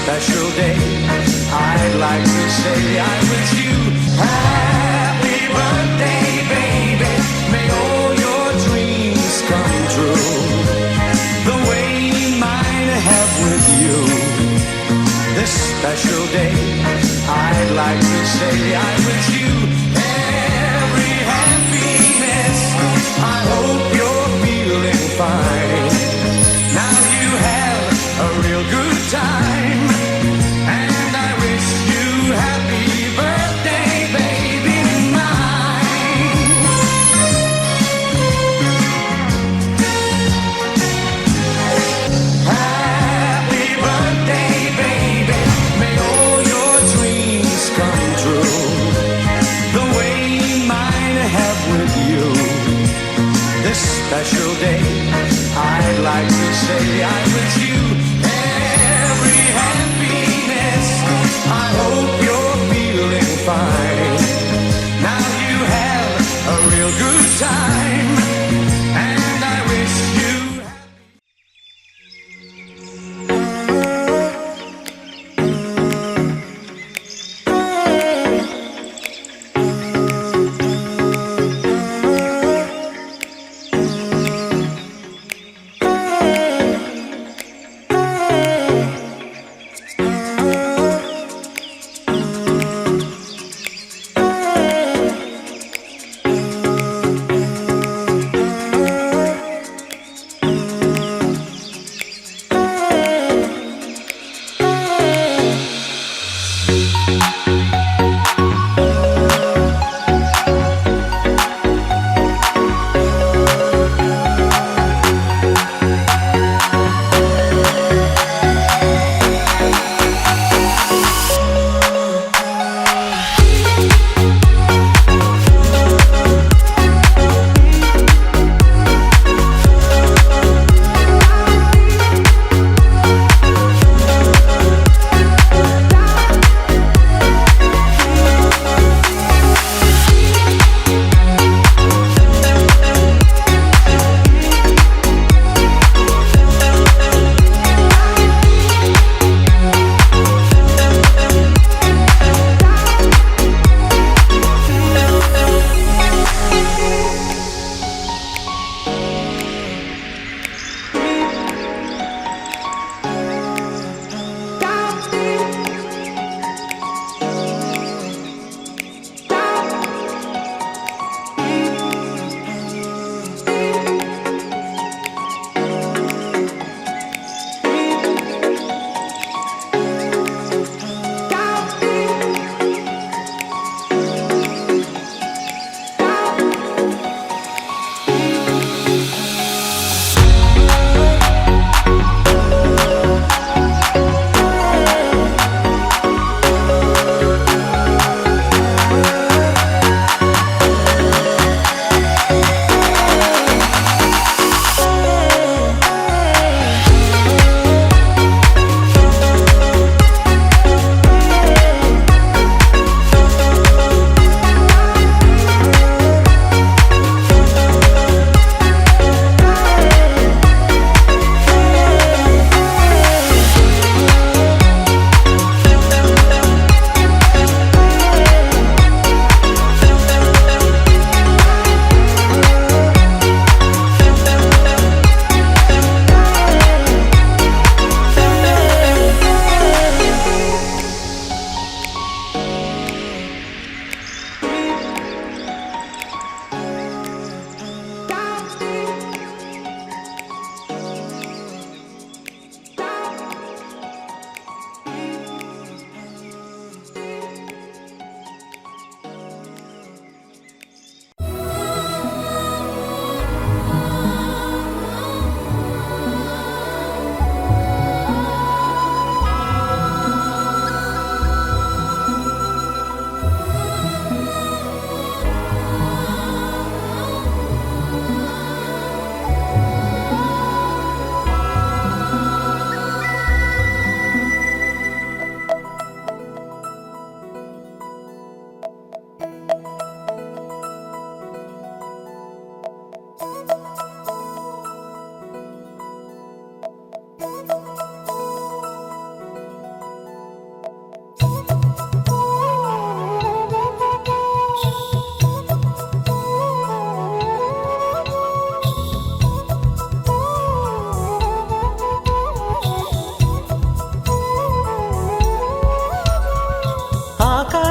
special day, I'd like to say I wish you happy birthday, baby. May all your dreams come true, the way mine have with you. This special day, I'd like to say I wish you every happiness. I hope you're feeling fine. Now you have a real good time, and I wish you happy birthday, baby mine. Happy birthday, baby. May all your dreams come true, the way mine have with you. This special day, I'd like to say I wish you every happiness. I hope you're feeling fine. Now you have a real good time, and I wish you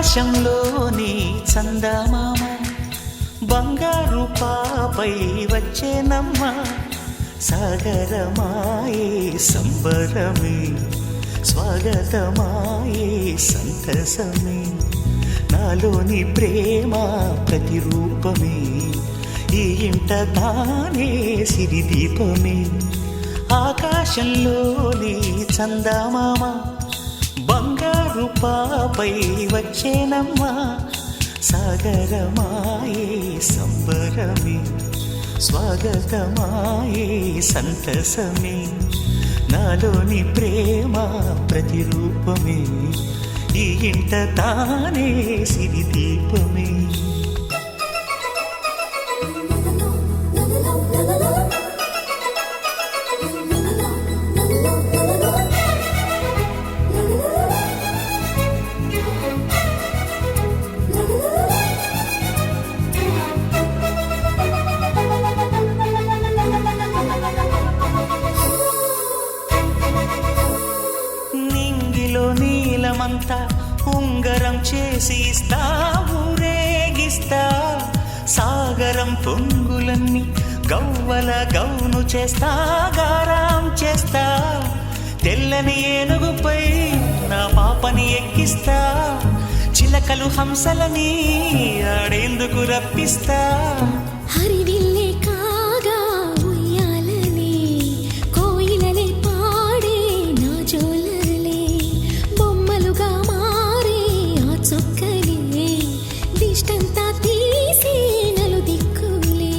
ఆకాశంలోని చందమామ బంగారు పాపై వచ్చేనమ్మ సాగరమాయే సంబరమే స్వాగతమాయే సంతసమే నాలోని ప్రేమ ప్రతిరూపమే ఈ ఇంట తానే సిరిదీపమే ఆకాశంలోని చందమామ బంగారు పాపై వచ్చేనమ్మా సాగరమాయే సంబరమే స్వాగతమాయే సంతసమే నాలోని ప్రేమ ప్రతిరూపమే ఈ ఇంట తానే సిరిదీపమే నీలమంతా ఉంగరం చేసి ఇస్తా ఊరేగిస్తా సాగరం పొంగులన్నీ గవ్వల గౌను చేస్తా గారాం చేస్తా తెల్లని ఏనుగుపై నా పాపని ఎక్కిస్తా చిలకలు హంసలని ఆడేందుకు రప్పిస్తా హరివిల్లే కాగా ఉయ్యాలని కోయిలలే పాడే నా జోలలే బొమ్మలుగా మారే ఆ చొక్కలే దిష్టంతా తీసి నలు దిక్కులే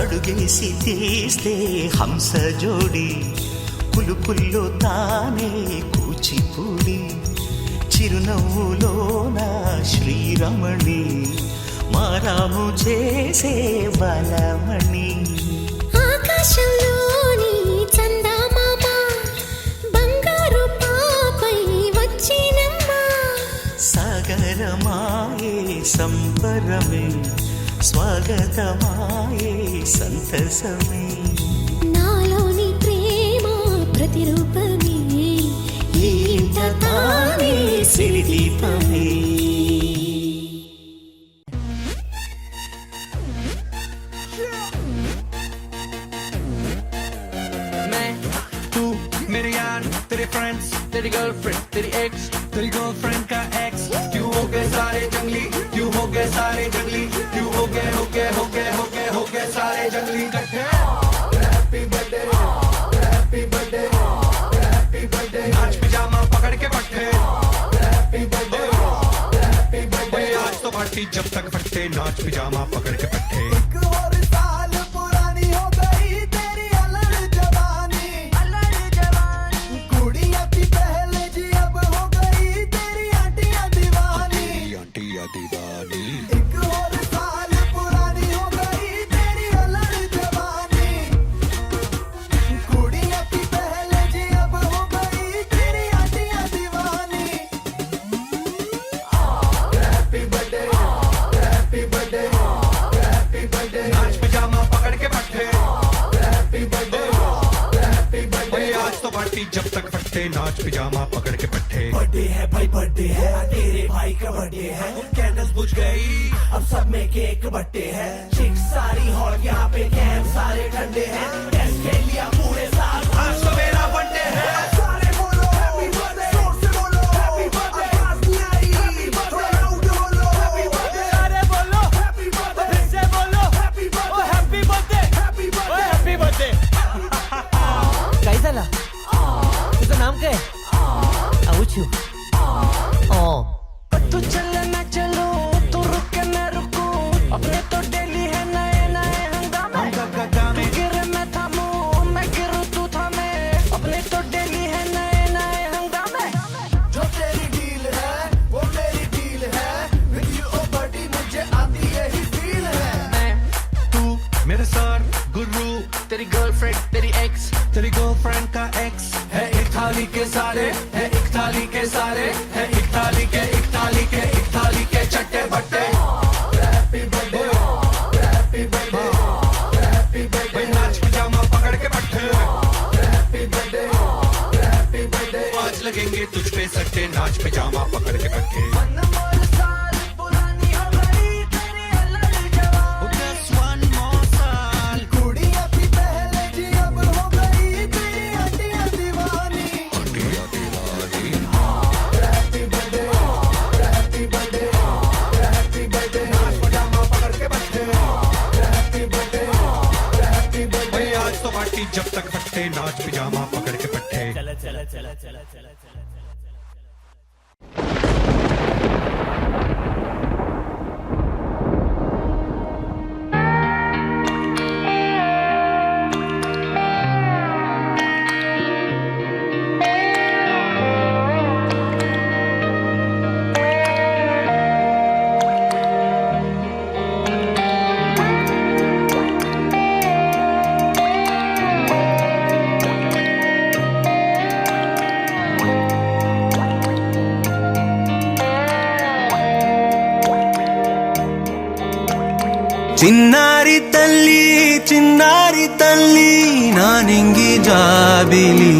అడుగేసి తీస్తే హంస జోడి పులుపుల్లో తానే కూచిపూడి చిరునవ్వులోన శ్రీరమణి మారాము చేసే బలమణి ఆకాశంలోని చందమామ బంగారు పాపై వచ్చినమ్మా సాగరమాయే సంబరమే స్వాగతమాయే సంతసమే నాలోని ప్రేమ ప్రతిరూపమే ఈ ఇంట తానే సిరిదీపమే तू मेरी यार तेरे फ्रेंड्स तेरी गर्लफ्रेंड तेरी एक्स तेरी गर्लफ्रेंड का एक्स क्यों हो गए सारे जंगली क्यों हो गए सारे जंगली क्यों हो गए हो गए हो गए हो गए हो गए सारे जंगली इकट्ठे happy birthday happy birthday happy birthday नाच पिजामा पकड़ के पट्टे हैप्पी बर्थडे आज तो पार्टी जब तक फट्टे नाच पिजामा पकड़ के पट्टे जब तक फट्टे नाच पिजामा पकड़ के पट्टे बर्थडे है भाई बर्थडे है तेरे भाई का बर्थडे है कैंडल्स बुझ गई अब सब में केक बट्टे हैं चिक सारी हॉट यहाँ पे कैंप सारे ठंडे हैं टेस्ट खेल लिया पूरे साल आज तो मेरा बर्थडे है सारे बोलो हैप्पी बर्थडे जोर से बोलो हैप्पी बर्थडे आवाज नहीं आ रही हैप्पी बर्थडे लाउड बोलो हैप्पी बर्थडे अरे बोलो हैप्पी बर्थडे फिर से बोलो हैप्पी बर्थडे ओ हैप्पी बर्थडे हैप्पी बर्थडे ओ हैप्पी बर्थडे कैसा ला तुझं नाम काय आऊचू तू चले मैं चलूं तू रुके मैं रुकूं अपने तो डेली है नए नए हंगामे तू गिरे मैं थामूं मैं गिरूं तू थामे अपने तो डेली है नए नए हंगामे जो तेरी डील है वो मेरी डील है विद यू ओ बडी मुझे आती यही फील है मैं तू मेरे सर गुरु तेरी गर्लफ्रेंड तेरी एक्स तेरी गर्लफ्रेंड का एक्स है एक थाली के सारे है एक थाली के सारे है एक थाली के एक थाली के एक थाली के चट्टे बट्टे happy birthday happy birthday happy birthday नाच पजामा पकड़ के बैठे हैप्पी बर्थडे हैप्पी बर्थडे आज लगेंगे तुझ पे सट्टे नाच पजामा पकड़ के बैठे अनमोल साल पुरानी हो गई तेरी अलग जवानी Just one more साल कुड़ी अपनी पहले जी अब हो गई तेरी हड्डियां दीवानी happy birthday happy birthday happy birthday नाच पजामा पकड़ के बैठे हैप्पी बर्थडे हैप्पी बर्थडे भाई आज तो पार्टी जब तक फट्टे नाच पजामा पकड़ के बैठे చిన్నారి తల్లి నా నింగి జాబిలి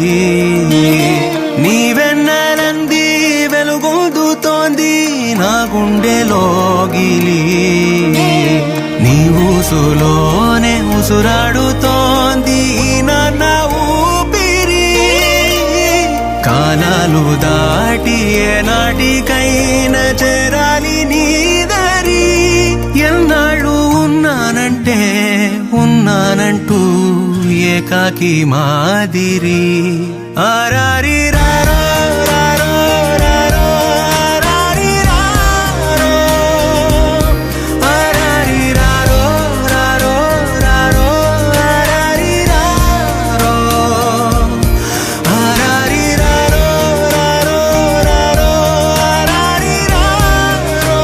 నీవెన్నెలంది వెలుగొందుతోంది నా గుండెలోగిలి నీ ఊసులోనే ఉసురాడుతోంది నా ఊపిరి కాలాలు దాటి ఏనాటికైనా చేరాలి నీ దరి ఎన్నాళ్ళు ఉన్నానంటూ ఏకాకి మాదిరి ఆరారి రారో రారో రారో ఆరారి రారో ఆరారి రారో రారో రారో ఆరారి రారో ఆరారి రారో రారో రారో ఆరారి రారో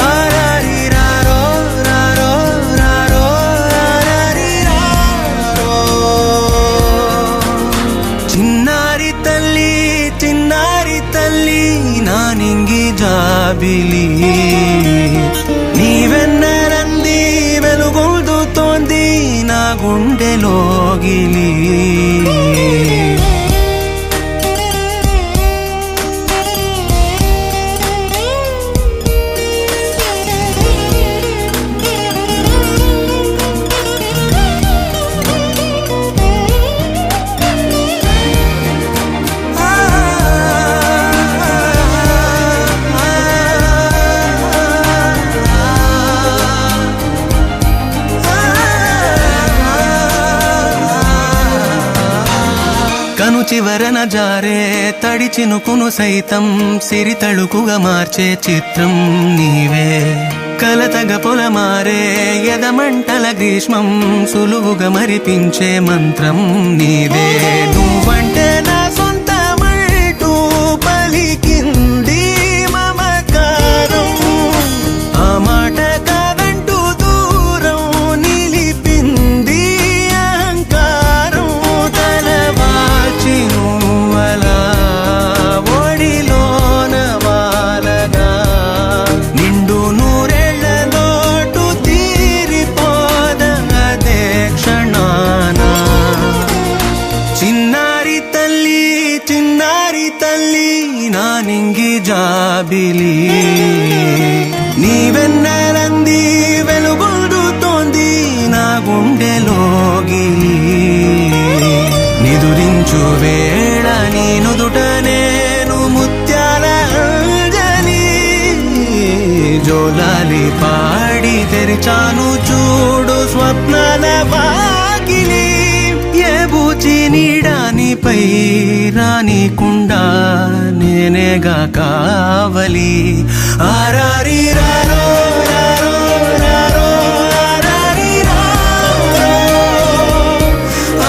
ఆరారి రారో రారో రారో ఆరారి రారో చిన్నారి తల్లి నా నింగి జాబిలి నీవెన్నెలంది వెలుగొందుతోంది నా గుండెలోగిలి కను చివరన జారే తడి చినుకును సైతం సిరి తళుకుగా మార్చే చిత్రం నీవే కలతగ పొలమారే ఎదమంటల గ్రీష్మం సులువుగా మరిపించే మంత్రం నీదే నువ్వంటే నా సొంతమంటూ పలికింది మమకారం ఆ మాట కాదంటూ దూరం నిలిపింది అహంకారం తలవాల్చి నువ్వలా ఒడిలోన వాలగా నిండు నూరేళ్ల లోటు తీరిపోద అదే క్షణాన చిన్నారి లాలి పాడి తెరిచాను చూడు స్వప్నాల వాకిలి ఏ బూచి నీడానిపై రానికుండా నేనేగా కావలి ఆరారి రారో రారో రారో ఆరారి రారో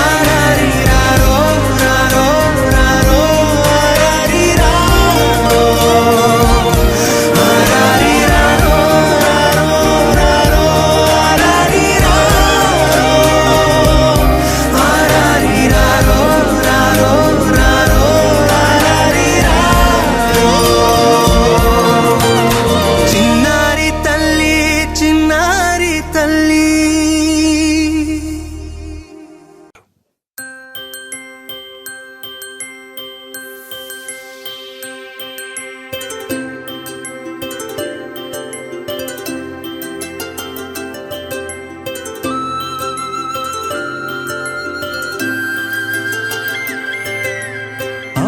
ఆరారి రారో రారో రారో ఆరారి రారో ఆరారి రారో రారో రారో ఆరారి రారో ఆరారి రారో రారో రారో ఆరారి రారో చిన్నారి తల్లి చిన్నారి తల్లి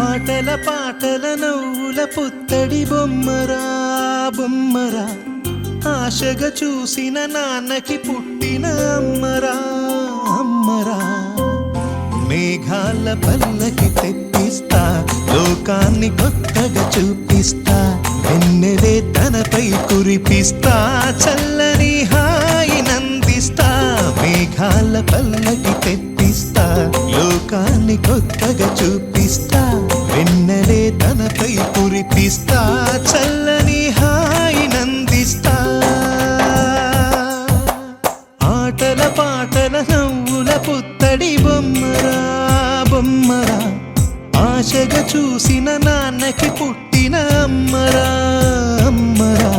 ఆటల పాటల నవ్వుల పుత్తడి బొమ్మరా బొమ్మరా ఆశగా చూసిన నాన్నకి పుట్టిన అమ్మరా అమ్మరా మేఘాల పల్లకి తెప్పిస్తా లోకాన్ని కొత్తగా చూపిస్తా వెన్నెలే తనపై కురిపిస్తా చల్లని హాయి నందిస్తా మేఘాల పల్లకి తెప్పిస్తా లోకాన్ని కొత్తగా చూపిస్తా వెన్నెలే తనపై కురిపిస్తా చల్లని హాయి నందిస్తా ఆటల పాటల నవ్వుల పుత్తడి బొమ్మరా బొమ్మరా ఆశగా చూసిన నాన్నకి పుట్టిన అమ్మరా అమ్మరా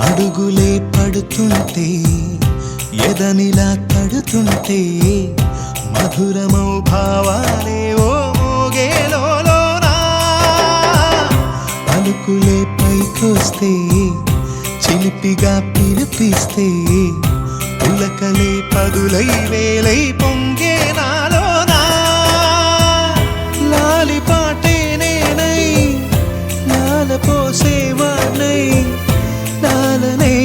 అడుగులే పడుతుంటే ఎదనిలా తడుతుంటే మధురమౌ భావాలే ఓ మోగేలోనా పలుకులే పైకొస్తే చిలిపిగా పిలిపిస్తే పులకలే పదులై వేలై పొంగే నాలోనా లాలి పాటే నేనై లాల పోసేవాణ్ణై లాలనే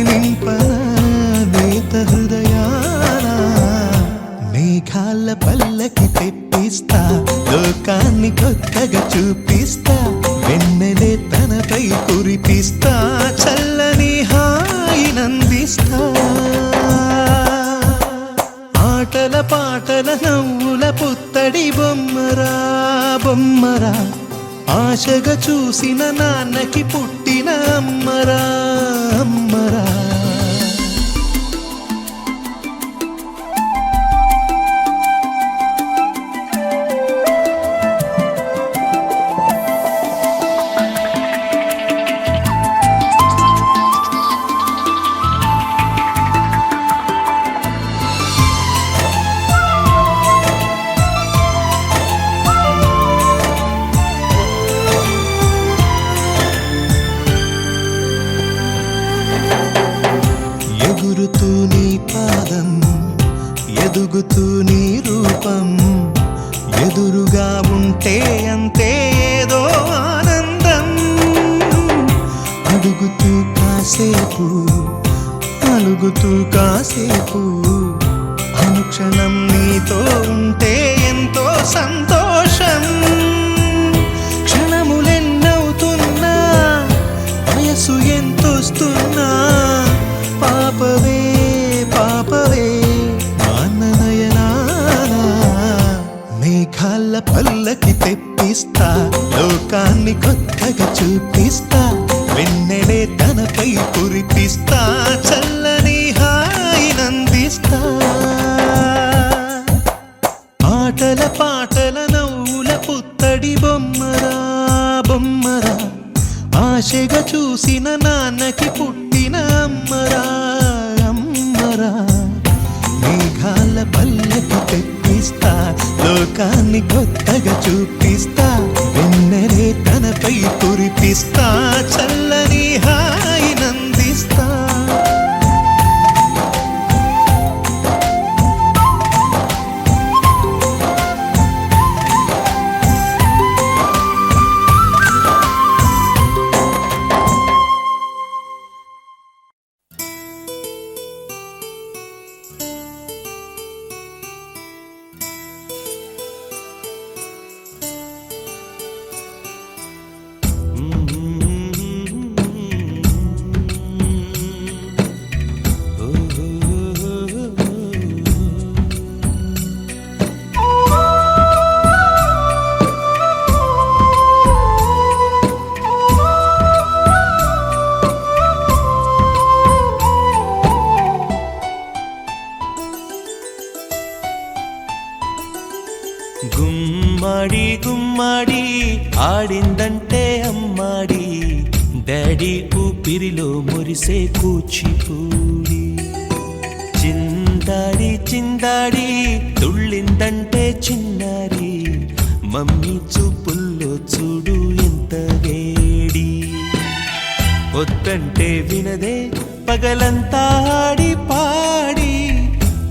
నింపనేత హృదయాన మేఘాల పల్లకి తెప్పిస్తా లోకాన్ని కొత్తగా చూపిస్తా వెన్నెలే తనపై కురిపిస్తా చల్లని హాయి నందిస్తా ఆటల పాటల నవ్వుల పుత్తడి బొమ్మరా బొమ్మరా ఆశగా చూసిన నాన్నకి పుట్టిన అమ్మరా అమ్మరా ఎగురుతూ నీ పాదం ఎదుగుతూ నీ రూపం ఎదురుగా ఉంటే అంతే ఏదో ఆనందం అడుగుతూ కాసేపు అలుగుతూ కాసేపు అనుక్షణం నీతో ఉంటే ఎంతో సంతోషం క్షణములెన్నవుతున్నా వయసు ఎంతొస్తున్నా పాపవే పాపవే మాననయనానా మేఘాల పల్లకి తెప్పిస్తా లోకాన్ని కొత్తగా చూపిస్తా వెన్నెలే తనపై కురిపిస్తా చల్లని హాయి నందిస్తా ఆటల పాటల నవ్వుల పుత్తడి బొమ్మరా బొమ్మరా ఆశగా చూసిన నాన్నకి పుట్టిన లోకాన్ని కొత్తగా చూపిస్తా వెన్నెలే తనపై కురిపిస్తా చల్లని హాయినందిస్తా గుమ్మడి గుమ్మడి ఆడిందంటే అమ్మాడి డాడీ ఊపిరిలో మురిసే కూచిపూడి చిందాడి చిందాడి తుళ్ళిందంటే చిన్నారి మమ్మీ చూపుల్లో చూడు ఎంత వేడి వద్దంటే వినదే పగలంతా ఆడి పాడి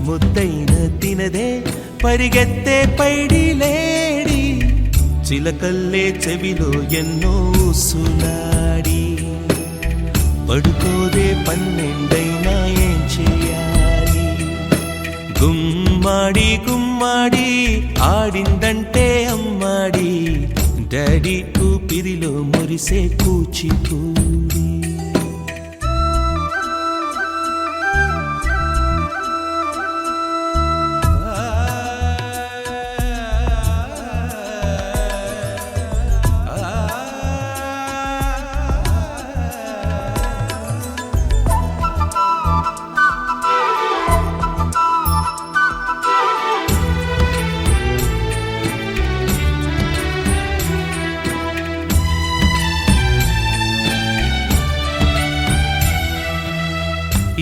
ముద్దైన తినదే పరిగెత్తే పైడి లేడి చిలకల్లే చెవిలో ఎన్నో సులాడి పడుకోదే పన్నెండైనా ఏం చేయాలి గుమ్మాడి గుమ్మాడి ఆడిందంటే అమ్మాడి డాడీ ఊపిరిలో మురిసే కూచిపూడి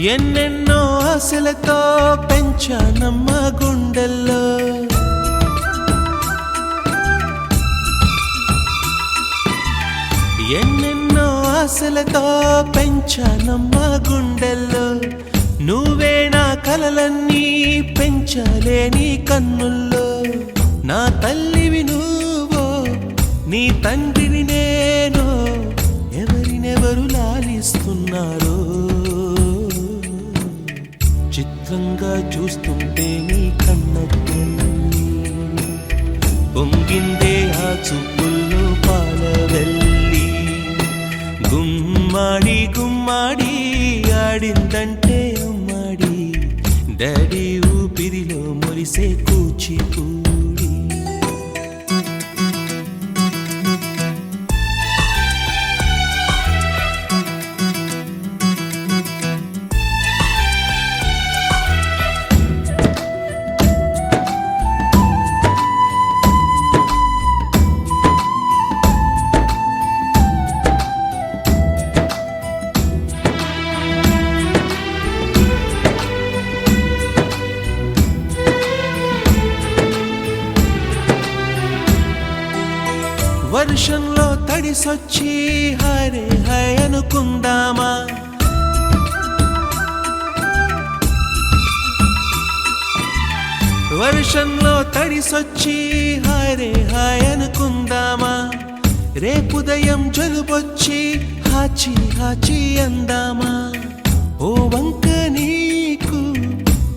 ఎన్నెన్నో ఆశలతో పెంచానమ్మ గుండెల్లో ఎన్నెన్నో ఆశలతో పెంచానమ్మ గుండెల్లో నువ్వే నా కలలన్నీ పెంచాలే నీ కన్నుల్లో నా తల్లివి నువ్వో నీ తండ్రిని నేను ఎవరినెవరు లాలిస్తున్నారో చిత్రంగా చూస్తుంటే నీ కన్నట్టు పొంగిందే ఆ చూపుల్లో పాలవెల్లి గుమ్మాడి గుమ్మాడి ఆడిందంటే అమ్మాడి డాడీ ఊపిరిలో మురిసే కూచిపూడి వర్షంలో తడిసొచ్చి హరే హై అనుకుందామా వర్షంలో తడిసొచ్చి హరే హై అనుకుందామా రేపుదయం జలుబొచ్చి హాచి హాచి అందామా ఓ వంక నీకు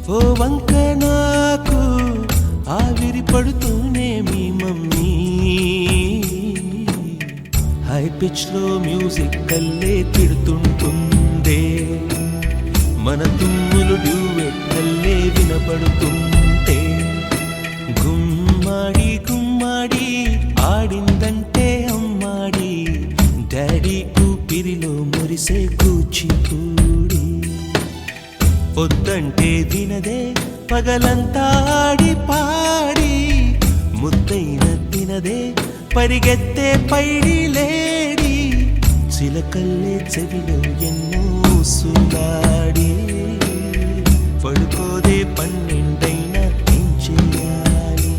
ఓ వంక నాకు ఆవిరి పడుతూనే మీ మమ్మీ హై పిచ్ లో మ్యూజిక్ కల్లే తిడుతుంటుందే మన తుమ్ములు డ్యూయెట్ కల్లే వినపడుతుంటే గుమ్మాడి గుమ్మాడి ఆడిందంటే అమ్మాడి డాడీ ఊపిరిలో మురిసే కూచిపూడి పొద్దంటే వినదే పగలంతా ఆడి పాడి ముద్దైన తినదే పరిగెత్తే పైడి లేడి చిలకల్లే చెవిలో ఎన్నో సులాడి పడుకోదే పన్నెండైనా ఏం చేయాలి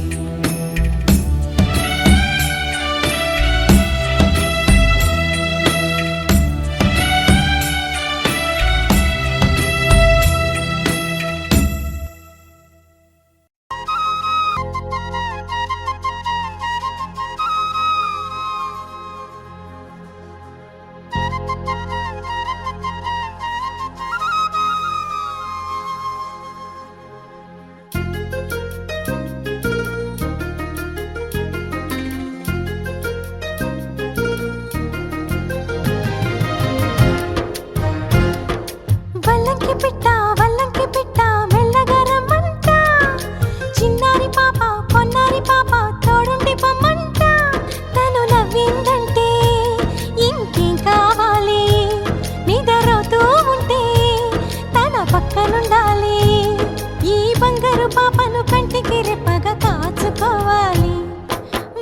చేసుకోవాలి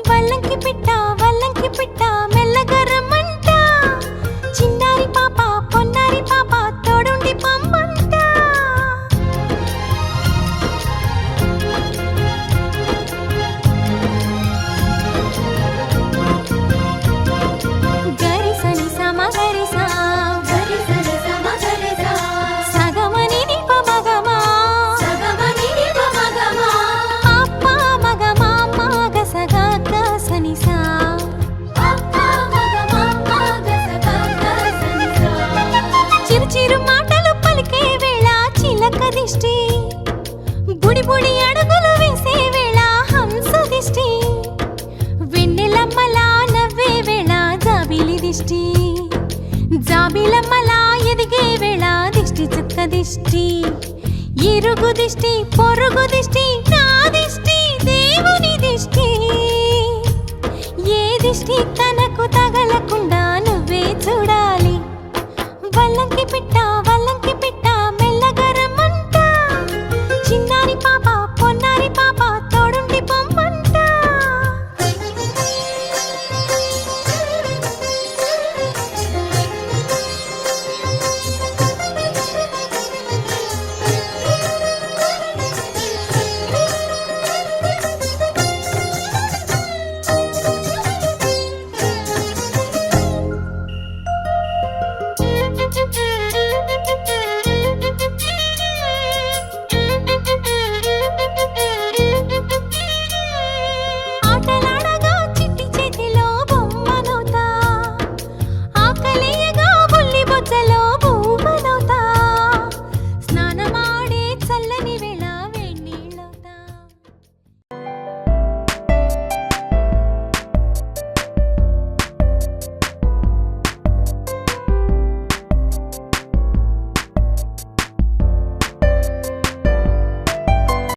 వల్లంకి పిట్ట మెల్లగా రమ్మంట చిన్నారి పాప పొన్నారి పాప తోడుండి పంపంట గరిసని సమ గరిసా గరిసని సమ గరిసా సగమని నిప మగమా సగమని నిప మగమా అప్ప మగమా మగ సగ గసని సా అప్ప మగమా మగ సగ గసని సా చిరు చిరు మాటలు పలికే వేళ చిలక దిష్టి బుడి బుడి అడుగులు వేసే వేళ హంస దిష్టి వెన్నెలమ్మలా నవ్వే వేళ జాబిలి దిష్టి జాబిలమ్మలా ఎదిగే వేళ దిష్టి చుక్క దిష్టి ఇరుగు దిష్టి పొరుగు దిష్టి నా